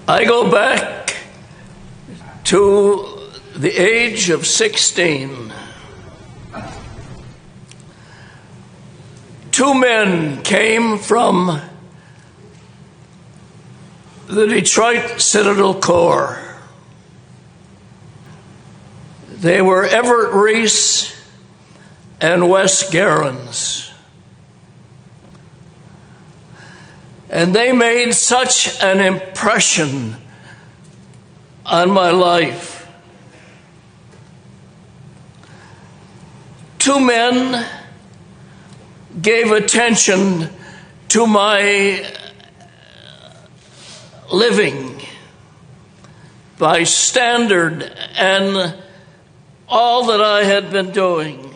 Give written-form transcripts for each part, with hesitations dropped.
I go back to the age of 16. Two men came from the Detroit Citadel Corps. They were Everett Reese and Wes Gerrans. And they made such an impression on my life. Two men gave attention to my living, my standard, and all that I had been doing.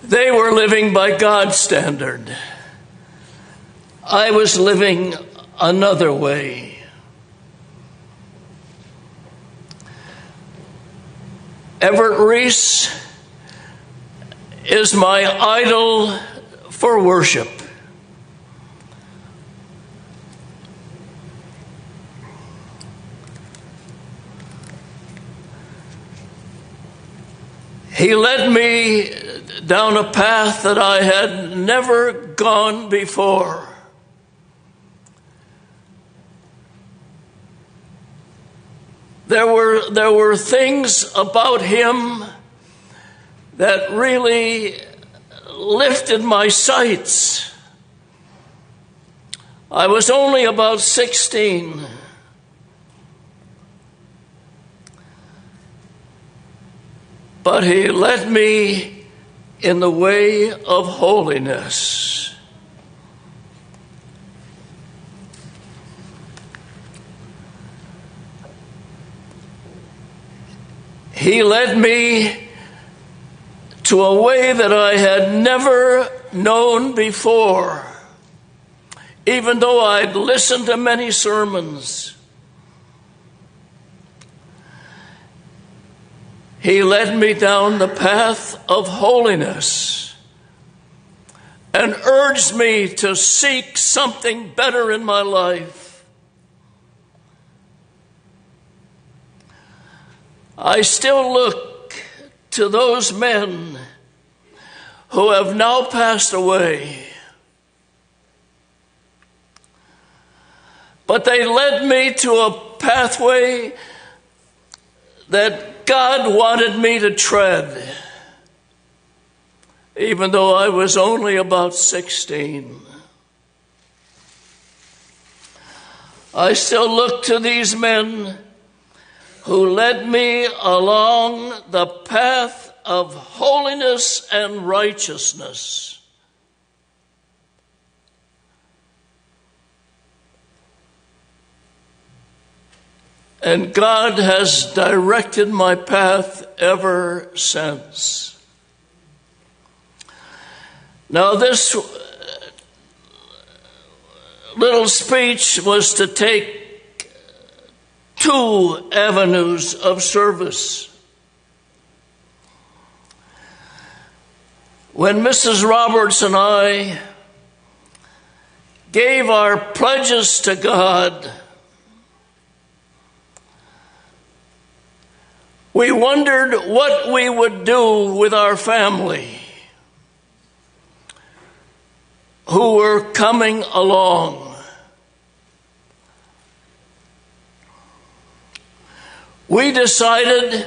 They were living by God's standard. I was living another way. Everett Reese is my idol for worship. He led me down a path that I had never gone before. There were things about him that really lifted my sights. I was only about 16. But he led me in the way of holiness. He led me to a way that I had never known before, even though I'd listened to many sermons. He led me down the path of holiness and urged me to seek something better in my life. I still look to those men who have now passed away, but they led me to a pathway that God wanted me to tread, even though I was only about 16. I still look to these men who led me along the path of holiness and righteousness. And God has directed my path ever since. Now, this little speech was to take two avenues of service. When Mrs. Roberts and I gave our pledges to God, we wondered what we would do with our family who were coming along. We decided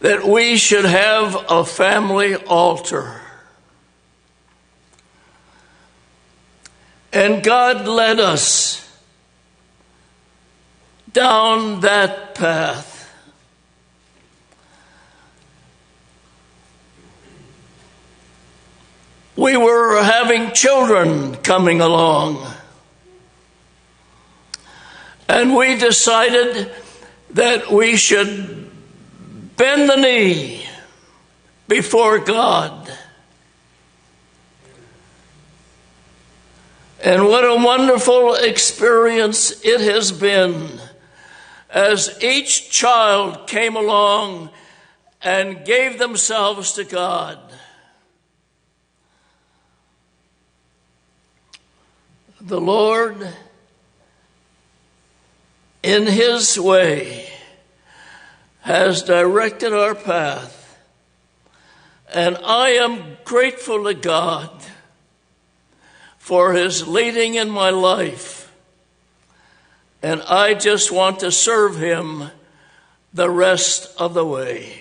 that we should have a family altar. And God led us down that path. We were having children coming along, and we decided that we should bend the knee before God. And what a wonderful experience it has been as each child came along and gave themselves to God. The Lord, in His way, has directed our path, and I am grateful to God for His leading in my life, and I just want to serve Him the rest of the way.